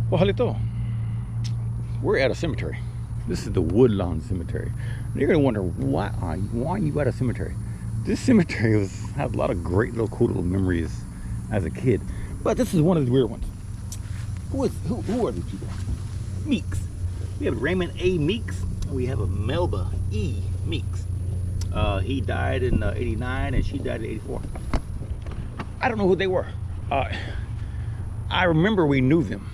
Well, Jalito, we're at a cemetery. This is the Woodlawn Cemetery. You're gonna wonder why are you at a cemetery? This cemetery has a lot of great little cool little memories as a kid, but this is one of the weird ones. Who are these people? Meeks. We have Raymond A. Meeks. And we have a Melba E. Meeks. He died in '89 and she died in '84. I don't know who they were. I remember we knew them.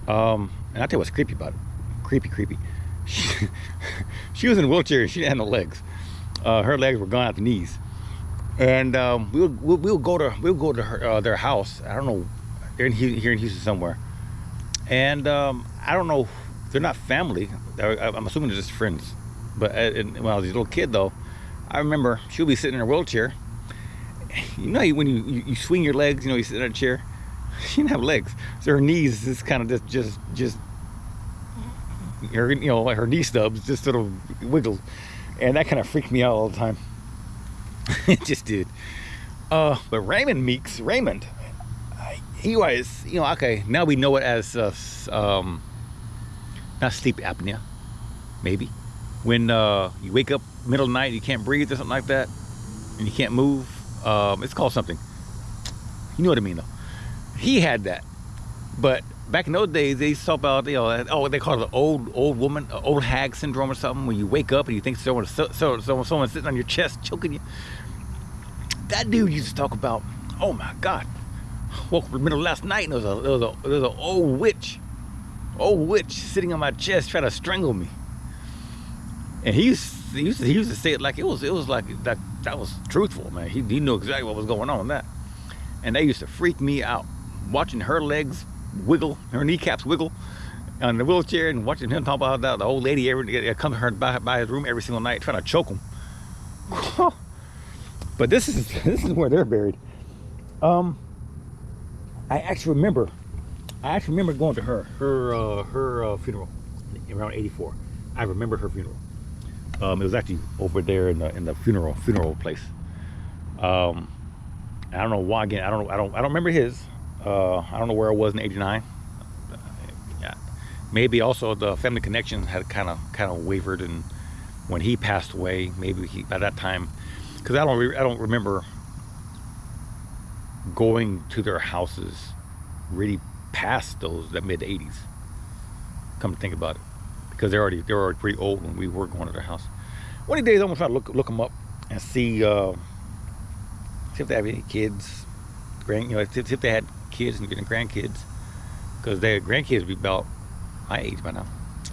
And I'll tell you what's creepy about it. Creepy. She was in a wheelchair and she didn't have no legs. Her legs were gone at the knees. And we'll go to her, their house. I don't know, they're here in Houston somewhere. And I don't know, they're not family. I'm assuming they're just friends. But when I was a little kid though, I remember she'll be sitting in her wheelchair. You know, when you swing your legs, you know, you sit in a chair. She didn't have legs, so her knees just kind of just her, you know, like her knee stubs just sort of wiggled, and that kind of freaked me out all the time. It just did. But Raymond Meeks, he was, you know, okay, now we know it as not sleep apnea, maybe when you wake up middle of the night, you can't breathe or something like that, and you can't move. It's called something. You know what I mean, though. He had that, but back in those days, they talk about, you know, oh, they call it the old woman, old hag syndrome or something. When you wake up and you think someone's sitting on your chest choking you. That dude used to talk about, oh my God, woke up in the middle of last night and there was an old witch sitting on my chest trying to strangle me. And he used to say it like it was like that was truthful, man. He knew exactly what was going on with that. And they used to freak me out, watching her legs wiggle, her kneecaps wiggle on the wheelchair, and watching him talk about that. The old lady come to her by his room every single night trying to choke him. But this is where they're buried. I actually remember going to her funeral around '84. I remember her funeral. It was actually over there in the funeral place. I don't know why. Again, I don't remember his. I don't know where I was in '89. Yeah, maybe also the family connection had kind of wavered, and when he passed away, maybe by that time, because I don't remember going to their houses really past that mid '80s. Come to think about it, because they were already pretty old when we were going to their house. One of these days, I'm gonna try to look them up and see if they have any kids, if they had kids and getting grandkids, because their grandkids would be about my age by now.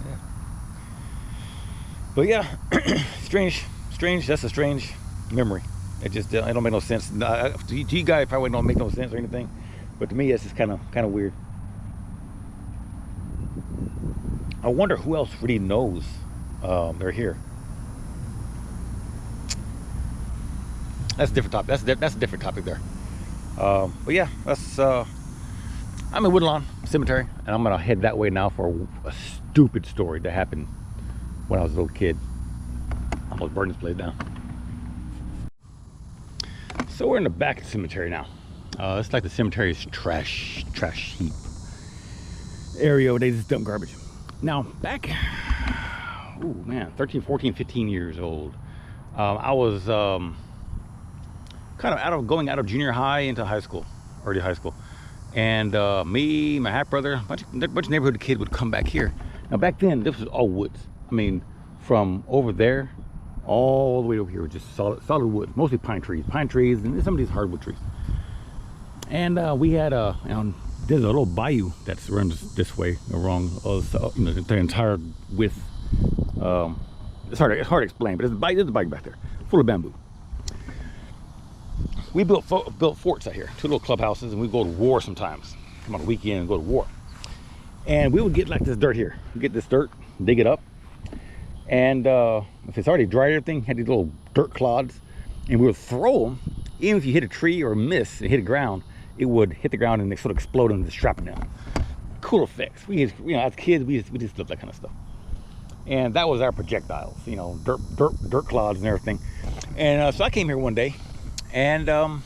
Yeah. But yeah, strange. That's a strange memory. It don't make no sense. To you guys, it probably don't make no sense or anything, but to me, it's just kind of weird. I wonder who else really knows they're here. That's a different topic. That's a different topic there. But yeah, I'm in Woodlawn Cemetery, and I'm gonna head that way now for a stupid story that happened when I was a little kid. I almost burned this place down. So we're in the back of the cemetery now. It's like the cemetery's trash heap area where they just dump garbage. Now back, oh man, 13, 14, 15 years old. I was kind of going out of junior high into high school, early high school, and me, my half brother, a bunch of neighborhood kids would come back here. Now back then, this was all woods. I mean, from over there all the way over here was just solid woods, mostly pine trees, and some of these hardwood trees. And we had there's a little bayou that runs this way along the entire width. It's hard to explain, but there's a bayou back there, full of bamboo. We built forts out here, 2 little clubhouses, and we go to war sometimes. Come on the weekend and go to war. And we would get like this dirt here. We get this dirt, dig it up, and if it's already dry, everything had these little dirt clods, and we would throw them. Even if you hit a tree or miss and hit the ground, it would hit the ground and they sort of explode into shrapnel. Cool effects. We just, as kids, we just loved that kind of stuff. And that was our projectiles, dirt clods and everything. And so I came here one day and dug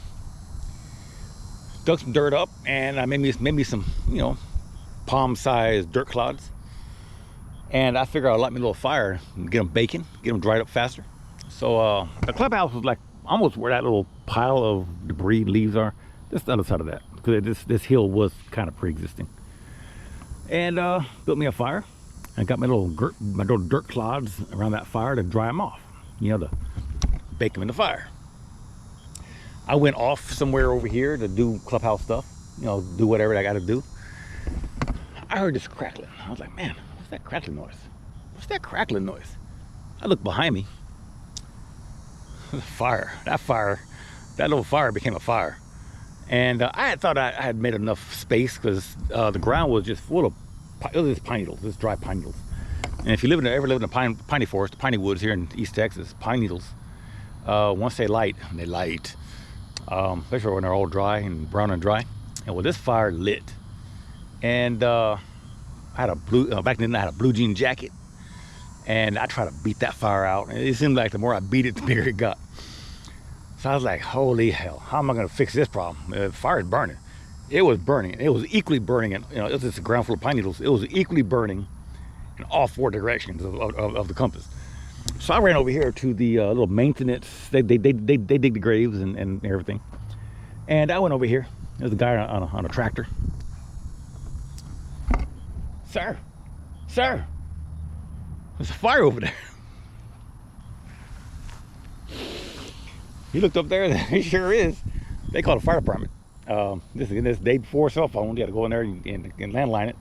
some dirt up, and I made me some, palm-sized dirt clods. And I figured I'd light me a little fire and get them baking, get them dried up faster. So the clubhouse was like almost where that little pile of debris leaves are. Just the other side of that, because this hill was kind of pre-existing. And built me a fire. And got my little dirt clods around that fire to dry them off. You know, to bake them in the fire. I went off somewhere over here to do clubhouse stuff. You know, do whatever I got to do. I heard this crackling. I was like, man, what's that crackling noise? What's that crackling noise? I looked behind me. The fire. That little fire became a fire. And I had thought I had made enough space because the ground was just full of pine needles, this dry pine needles. And if you ever live in a piney forest, piney woods here in East Texas, pine needles, once they light, especially when they're all dry and brown and dry. And well, this fire lit. And I had back then I had a blue jean jacket. And I tried to beat that fire out. And it seemed like the more I beat it, the bigger it got. So I was like, holy hell, how am I gonna fix this problem? The fire is burning. It was burning. It was equally burning, and you know, it was just a ground full of pine needles. It was equally burning in all four directions of the compass. So I ran over here to the little maintenance. They dig the graves and everything. And I went over here. There's a guy on a tractor. Sir, there's a fire over there. He looked up there. It sure is. They called the fire department. This day before cell phone, you had to go in there and landline it.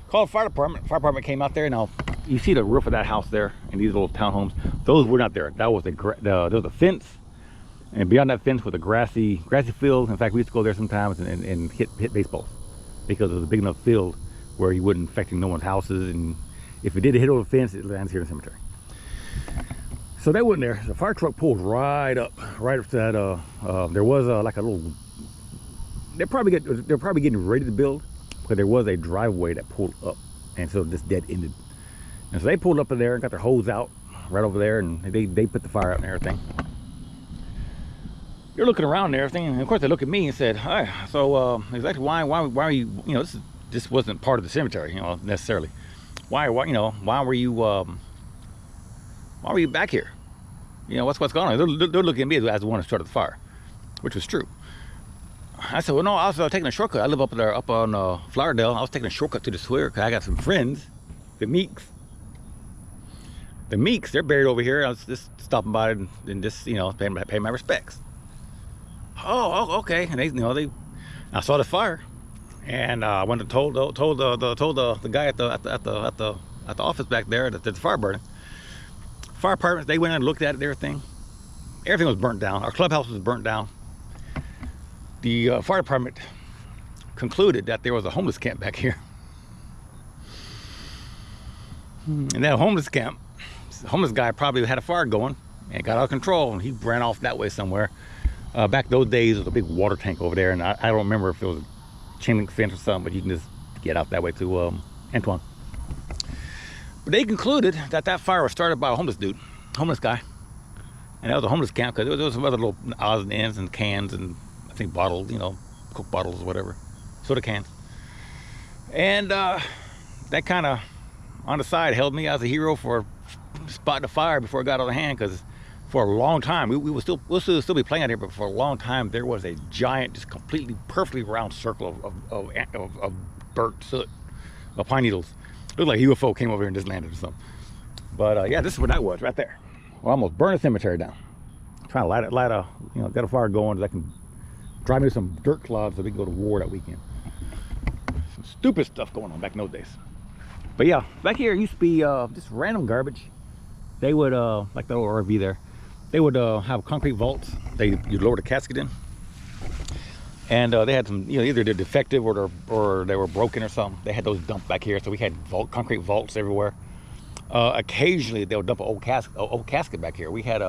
Called the fire department. Fire department came out there. Now you see the roof of that house there and these little townhomes. Those were not there. That was there was a fence, and beyond that fence was a grassy field. In fact, we used to go there sometimes and hit baseballs because it was a big enough field where you wouldn't affect no one's houses. And if it did hit over the fence, it lands here in the cemetery. So they went there. The fire truck pulled right up to that. There was like a little. They're probably getting ready to build, but there was a driveway that pulled up, and so this dead ended. And so they pulled up in there and got their hose out right over there, and they put the fire out and everything. They're looking around and everything, and of course they look at me and said, "Hi, so exactly why are you? You know, this wasn't part of the cemetery, you know, necessarily. Why were you back here? You know, what's going on?" They're looking at me as the one who started the fire, which was true. I said, well, no, I was taking a shortcut. I live up there, up on Flowerdale. I was taking a shortcut to the square because I got some friends, the Meeks. The Meeks, they're buried over here. I was just stopping by and just, you know, pay my respects. Oh, okay. And I saw the fire, and I went and told the guy at the office back there that the fire burning. Fire department, they went and looked at it, everything. Everything was burnt down. Our clubhouse was burnt down. The fire department concluded that there was a homeless camp back here. And that homeless camp, the homeless guy probably had a fire going and got out of control, and he ran off that way somewhere. Back those days, there was a big water tank over there, and I don't remember if it was a chain link fence or something, but you can just get out that way to Antoine. But they concluded that fire was started by a homeless guy. And that was a homeless camp because there was some other little odds and ends and cans and I think bottles, you know, Coke bottles or whatever, soda cans. And that kind of, on the side, held me as a hero for spotting the fire before it got out of hand, because for a long time, we'll still be playing out here, but for a long time, there was a giant, just completely, perfectly round circle of burnt soot, of pine needles. It looked like a UFO came over here and just landed or something. But yeah, this is what that was right there. We almost burned the cemetery down. Trying to get a fire going so I can drive me some dirt clods so we can go to war that weekend. Some stupid stuff going on back in those days. But yeah, back here used to be just random garbage. They would, like the old RV there, they would have concrete vaults. You'd lower the casket in. And they had some, you know, either they're defective or they were broken or something. They had those dumped back here, so we had concrete vaults everywhere. Occasionally they would dump an old casket back here. We had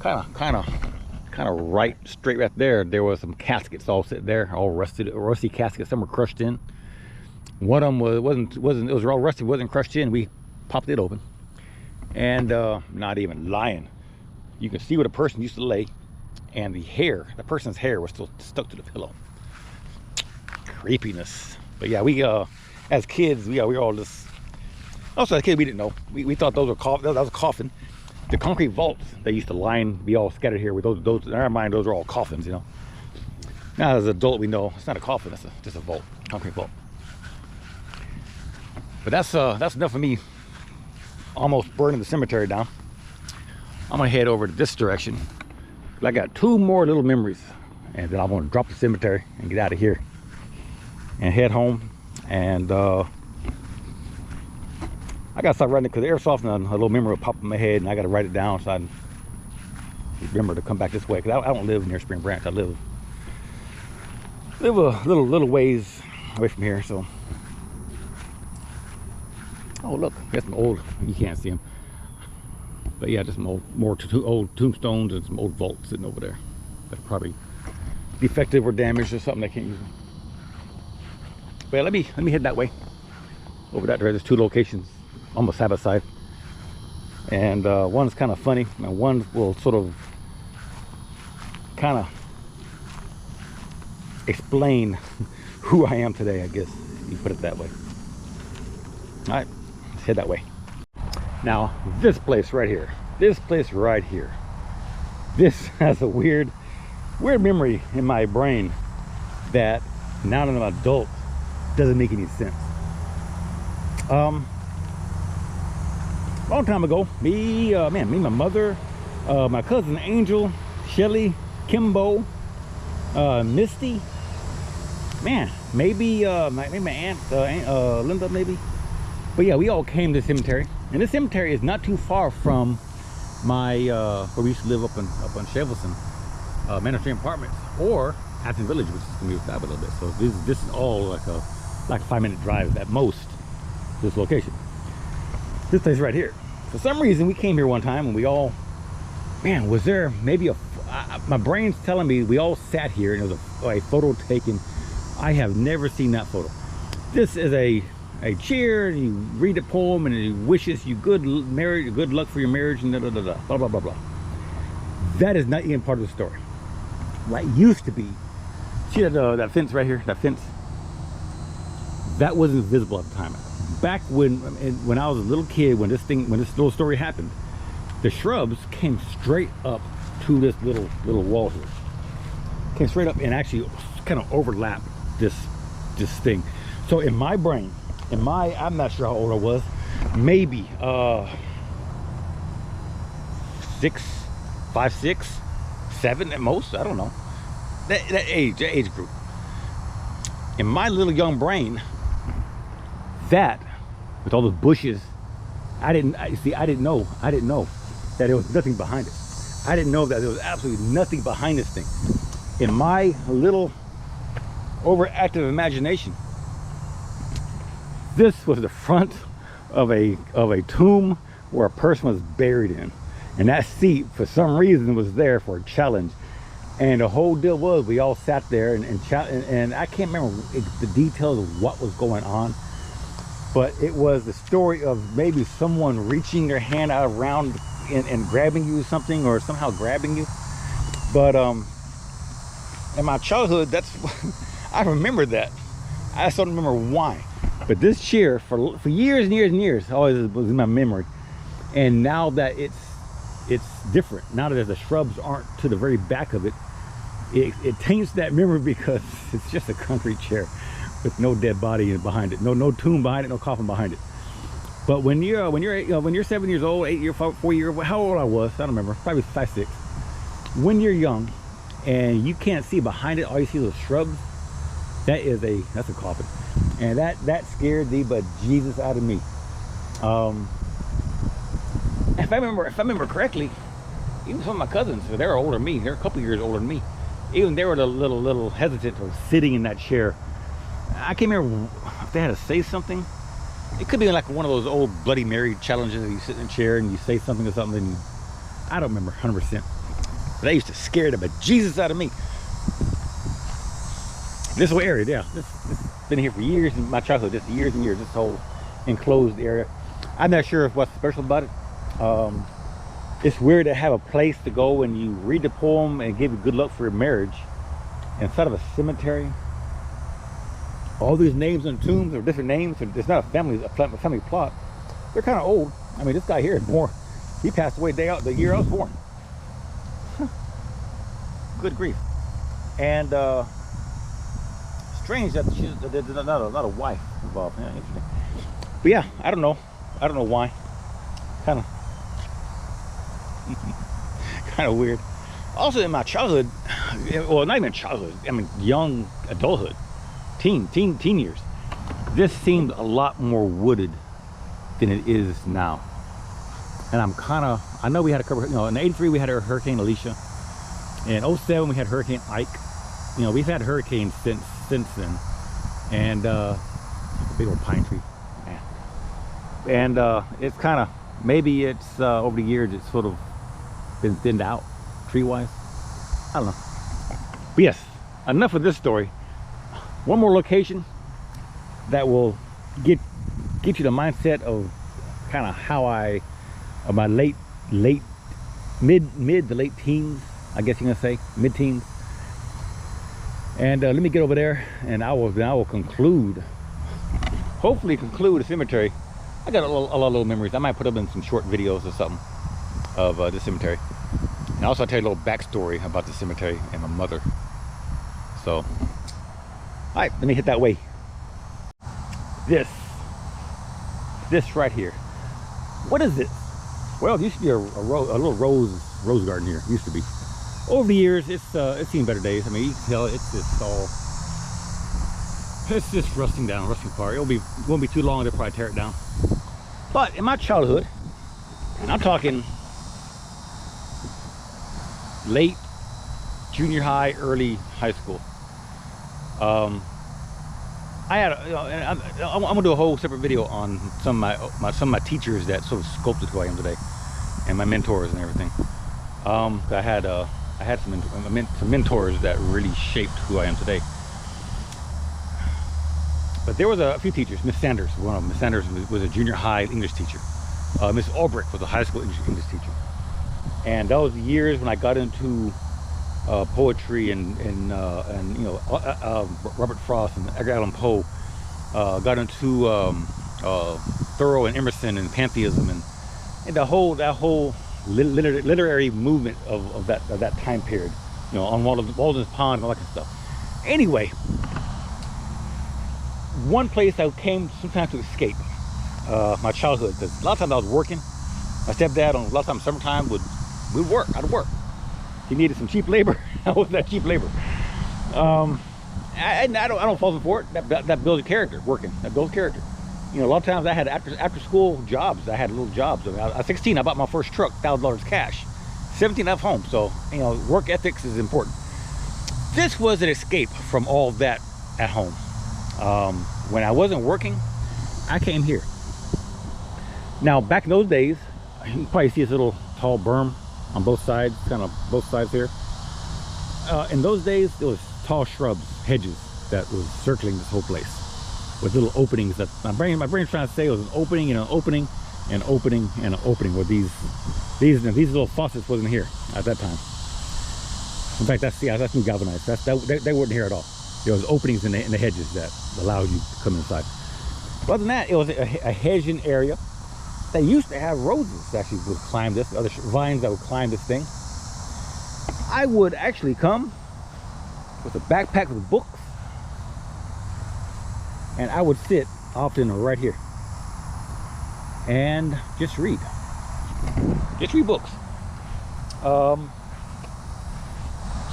kind of right straight right there. There was some caskets all sitting there, all rusty caskets. Some were crushed in. One of them it was all rusty, wasn't crushed in. We popped it open, and not even lying, you can see where the person used to lay, and the person's hair was still stuck to the pillow. Creepiness. But yeah, we as kids, we were all just. Also, as kids, we didn't know. We thought those were that was a coffin. The concrete vaults they used to be all scattered here with those in our mind, those are all coffins, you know. Now as an adult, we know it's not a coffin. That's just a vault, concrete vault. But that's enough of me. Almost burning the cemetery down. I'm gonna head over to this direction. I got 2 more little memories, and then I'm gonna drop the cemetery and get out of here and head home. And I gotta start writing it because every so often a little memory will pop in my head, and I gotta write it down so I remember to come back this way. Because I don't live near Spring Branch. I live a little ways away from here. So, oh look, that's some old. You can't see them, but yeah, just some old, old tombstones and some old vaults sitting over there that are probably defective or damaged or something. They can't use them. But yeah, let me head that way. Over that direction, there's 2 locations almost side by side, and one's kind of funny, and one will sort of kind of explain who I am today, I guess you put it that way. All right, let's head that way. Now this place right here, this has a weird memory in my brain that now that I'm an adult doesn't make any sense. Long time ago, me, my mother, my cousin Angel, Shelly, Kimbo, Misty, maybe my aunt Linda, maybe. But yeah, we all came to the cemetery, and this cemetery is not too far from my where we used to live up on Shevelson, Manor Stream Apartments, or Athens Village, which is moved back a little bit. So this is all like a 5-minute drive at most to this location. This place right here. For some reason, we came here one time and we all, was there maybe my brain's telling me we all sat here and there was a photo taken. I have never seen that photo. This is a chair, and you read a poem and it wishes you good luck for your marriage, and blah blah blah blah. That is not even part of the story. What used to be, see that fence right here, that fence, that wasn't visible at the time. Back when I was a little kid, when this little story happened, the shrubs came straight up to this little wall here. Came straight up and actually kind of overlapped this thing. So in my brain, I'm not sure how old I was, maybe 5, 6, 7 at most. I don't know. That age group. In my little young brain, that with all those bushes, I didn't know that there was nothing behind it. I didn't know that there was absolutely nothing behind this thing. In my little overactive imagination, this was the front of a tomb where a person was buried in, and that seat for some reason was there for a challenge. And the whole deal was we all sat there and I can't remember the details of what was going on, but it was the story of maybe someone reaching their hand out around and grabbing you something, or somehow grabbing you. But in my childhood, that's I remember that. I still don't remember why, but this chair for years and years and years always was in my memory. And now that it's different, now that the shrubs aren't to the very back of it, it taints that memory, because it's just a concrete chair with no dead body behind it, no tomb behind it, no coffin behind it. But when you're 7 years old, 8 years, 4 years, how old I was, I don't remember, probably 5, 6. When you're young and you can't see behind it, all you see is shrubs, that's a coffin. And that scared the bejesus out of me. If I remember correctly, even some of my cousins, they were older than me, they're a couple years older than me, even they were a little hesitant of sitting in that chair. I can't remember if they had to say something. It could be like one of those old Bloody Mary challenges that you sit in a chair and you say something or something, and I don't remember 100%. But they used to scare the bejesus out of me. This whole area, yeah, this been here for years in my childhood, just years and years, this whole enclosed area. I'm not sure what's special about it. It's weird to have a place to go and you read the poem and give you good luck for your marriage instead of a cemetery. all these names on tombs are different names. It's not a family plot. They're kind of old. I mean, this guy here is born. He passed away the year I was born. Good grief. And strange that there's not a wife involved. Yeah, interesting. But yeah, I don't know why. Kind of weird. Also in my childhood, well, not even childhood, I mean young adulthood, teen years, this seemed a lot more wooded than it is now. And I know we had a couple, in '83 we had a Hurricane Alicia. In '07 we had Hurricane Ike. We've had hurricanes since then. And big old pine tree, man. And it's kind of, maybe it's over the years it's sort of been thinned out tree-wise. I don't know. But yes, enough of this story. One more location that will get you the mindset of kind of how my mid to late teens, I guess you're gonna say, mid-teens. And let me get over there, and I will conclude, hopefully conclude the cemetery. I got a lot of little memories. I might put up in some short videos or something of the cemetery. And also I'll tell you a little backstory about the cemetery and my mother. So, all right, let me hit that way. This right here. What is this? Well, it used to be a little rose garden here. It used to be. Over the years, it's seen better days. I mean, you can tell it's just rusting apart. It won't be too long to probably tear it down. But in my childhood, and I'm talking late junior high, early high school, I had I'm gonna do a whole separate video on some of my teachers that sort of sculpted who I am today, and my mentors and everything. I had some mentors that really shaped who I am today. But there was a few teachers. Miss Sanders, one of them. Miss Sanders was a junior high English teacher. Miss Albrecht was a high school English teacher. And that was the years when I got into poetry and Robert Frost and Edgar Allan Poe. Got into Thoreau and Emerson and pantheism and that whole literary movement of that time period. On Walden's Pond and all that kind of stuff. Anyway, one place I came sometimes to escape my childhood, because a lot of times I was working. My stepdad, a lot of times summertime, would work. I'd work. He needed some cheap labor. I wasn't that cheap labor. I don't fault him for it. That builds a character. Working, that builds character. A lot of times I had after school jobs. I had little jobs. I mean, I was 16. I bought my first truck, $1,000 cash. 17, I left home. So work ethics is important. This was an escape from all that at home. When I wasn't working, I came here. Now, back in those days, you can probably see this little tall berm on both sides, kind of both sides here. In those days, there was tall shrubs, hedges that was circling this whole place with little openings. That my brain's trying to say it was an opening and an opening and an opening and an opening. Where these little faucets wasn't here at that time. In fact, that's new galvanized. They weren't here at all. There was openings in the hedges that allowed you to come inside. But other than that, it was a hedging area. They used to have roses actually would climb this, other vines that would climb this thing. I would actually come with a backpack with books, and I would sit often right here and just read books.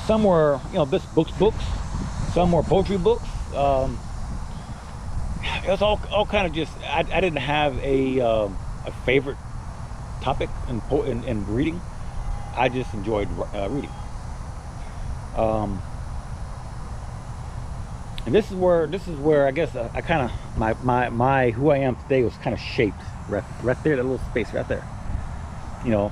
Some were books, some were poetry books. It was all kind of just, I didn't have a favorite topic in reading. I just enjoyed reading. And this is where I guess I kind of my who I am today was kind of shaped right there, that little space right there. In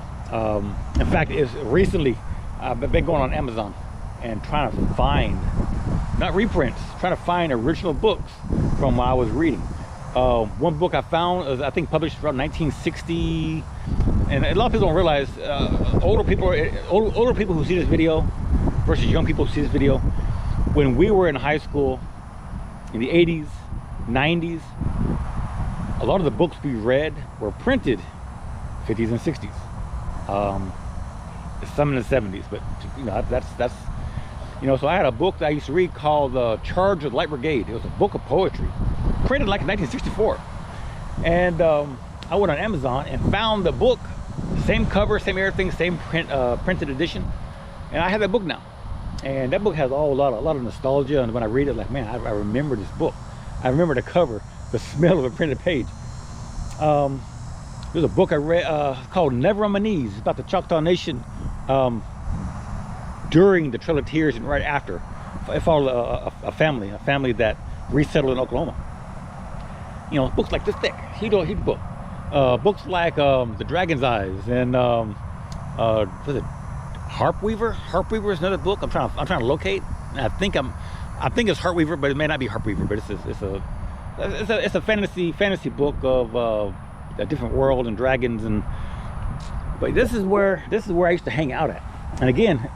fact, it's recently I've been going on Amazon and trying to find, not reprints, trying to find original books from what I was reading. One book I found was, I think, published around 1960, and a lot of people don't realize, older people who see this video versus young people who see this video, when we were in high school, in the 80s, 90s, a lot of the books we read were printed 50s and 60s. Some in the 70s, but you know, that's you know. So I had a book that I used to read called Charge of the Light Brigade. It was a book of poetry, printed like in 1964. And I went on Amazon and found the book, same cover, same everything, same printed edition, and I have that book now. And that book has a lot of nostalgia, and when I read it, like, man, I remember this book. I remember the cover, the smell of a printed page. There's a book I read called Never on My Knees. It's about the Choctaw Nation during the Trail of Tears and right after. It followed a family that resettled in Oklahoma. You know, books like this thick, huge book. Books like The Dragon's Eyes and was it Harp Weaver? Harp Weaver is another book I'm trying to locate. I think it's Heart Weaver, but it may not be Harp Weaver. But it's a fantasy book of a different world and dragons, and but this is where I used to hang out at. And again,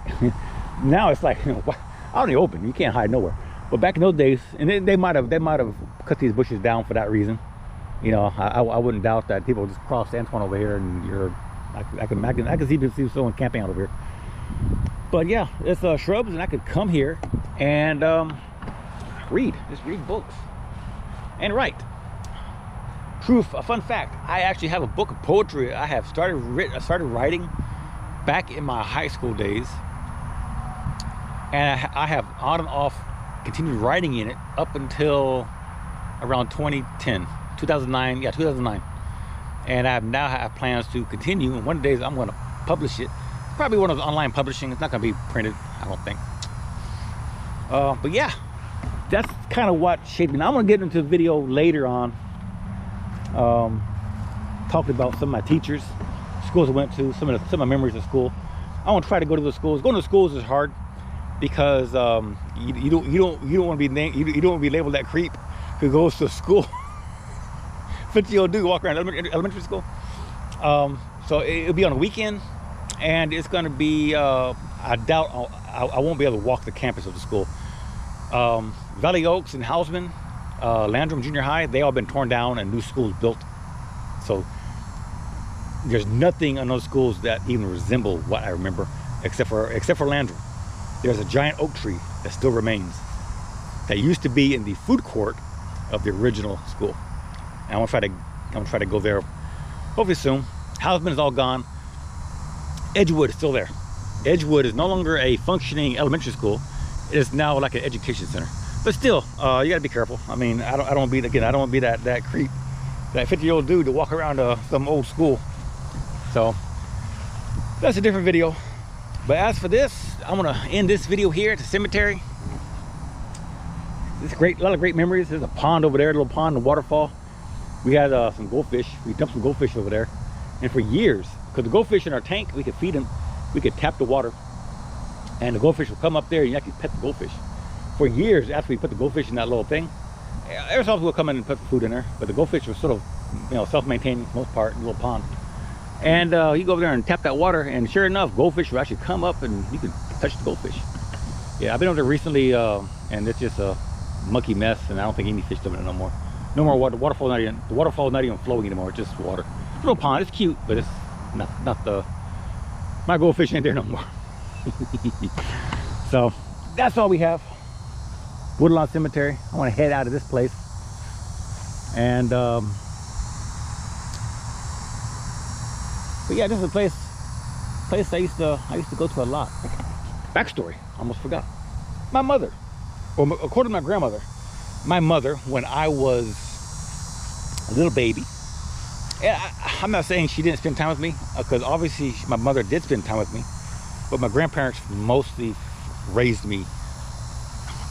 now it's like, you know, out in the open, you can't hide nowhere. But back in those days, and they might have cut these bushes down for that reason. You know, I wouldn't doubt that people just crossed Antoine over here, and I can see someone camping out over here. But yeah, it's shrubs, and I could come here and just read books and write. Truth, a fun fact, I actually have a book of poetry I have started writing back in my high school days, and I have on and off continued writing in it up until around 2009, and I now have plans to continue, and one of the days I'm going to publish it, probably one of the online publishing. It's not going to be printed, I don't think. But yeah, that's kind of what shaped me. Now I'm going to get into the video later on, talking about some of my teachers, schools I went to, some of my memories of school. I want to try to go to the schools. Going to schools is hard because you don't want to be named, you don't want to be labeled that creep who goes to school. But you'll do walk around elementary school. So it'll be on a weekend, and it's going to be I doubt I won't be able to walk the campus of the school. Valley Oaks and Houseman, Landrum Junior High, they all been torn down and new schools built. So there's nothing on those schools that even resemble what I remember, except for Landrum. There's a giant oak tree that still remains that used to be in the food court of the original school. And I'm gonna try to go there hopefully soon. Houseman is all gone. Edgewood is still there. Edgewood is no longer a functioning elementary school. It is now like an education center. But still, you gotta be careful. I mean, I don't want to be that creep, that 50-year-old dude to walk around some old school. So that's a different video. But as for this, I'm gonna end this video here at the cemetery. It's a lot of great memories. There's a pond over there, a little pond, a waterfall. We had some goldfish. We dumped some goldfish over there, and for years, because the goldfish in our tank, we could feed them. We could tap the water, and the goldfish would come up there, and you actually pet the goldfish. For years after we put the goldfish in that little thing, every so often we'll come in and put the food in there, but the goldfish was sort of, you know, self-maintaining for the most part in the little pond. And you go over there and tap that water, and sure enough, goldfish will actually come up, and you can touch the goldfish. Yeah, I've been over there recently, and it's just a mucky mess, and I don't think any fish live in it no more. No more water. The waterfall's not even flowing anymore. It's just water. It's a little pond. It's cute, but it's not my goldfish ain't there no more. So that's all we have. Woodlawn Cemetery. I want to head out of this place, and but yeah, this is a place I used to go to a lot. Backstory, almost forgot. My mother, or according to my grandmother, my mother, when I was a little baby, and I'm not saying she didn't spend time with me, because obviously my mother did spend time with me, but my grandparents mostly raised me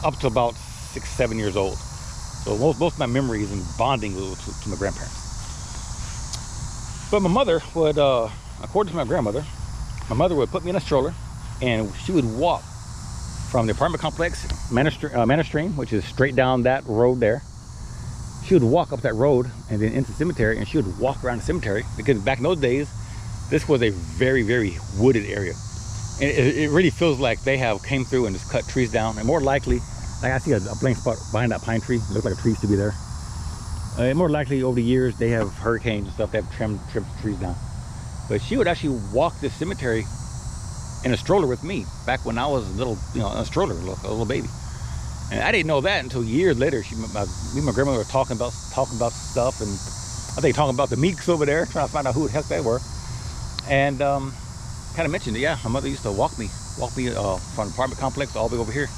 up to about 6-7 years old. So most of my memories and bonding to my grandparents. But my mother would, according to my grandmother, my mother would put me in a stroller, and she would walk from the apartment complex, Manor Stream, which is straight down that road there. She would walk up that road and then into the cemetery, and she would walk around the cemetery, because back in those days, this was a very, very wooded area. And it really feels like they have came through and just cut trees down, and more likely Like I see a blank spot behind that pine tree. It looks like a tree used to be there. More likely over the years they have hurricanes and stuff. They have trimmed trees down. But she would actually walk this cemetery in a stroller with me back when I was a little, you know, a stroller, a little baby. And I didn't know that until years later. Me and my grandmother were talking about stuff, and I think talking about the Meeks over there, trying to find out who the heck they were. And kind of mentioned it. Yeah, my mother used to walk me from the apartment complex all the way over here,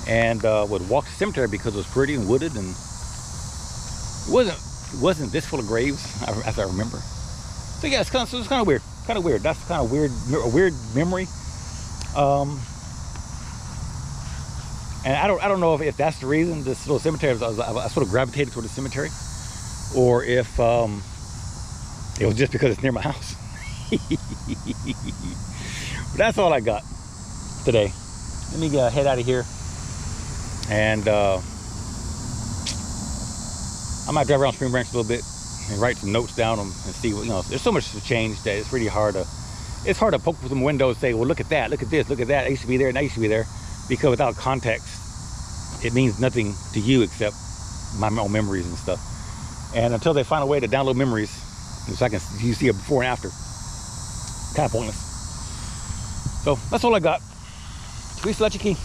and would walk the cemetery because it was pretty and wooded, and it wasn't this full of graves as I remember. So yeah, it's kind of weird. That's kind of a weird memory. And I don't know if that's the reason this little cemetery, I sort of gravitated toward the cemetery, or if it was just because it's near my house. But that's all I got today. Let me head out of here, and I might drive around Spring Branch a little bit and write some notes down and see what, you know. There's so much to change that it's really hard to poke through some windows and say, well, look at that, look at this, look at that. I used to be there and I used to be there, because without context, it means nothing to you except my own memories and stuff. And until they find a way to download memories, so you see a before and after, kind of pointless. So that's all I got. Peace, Latchkey.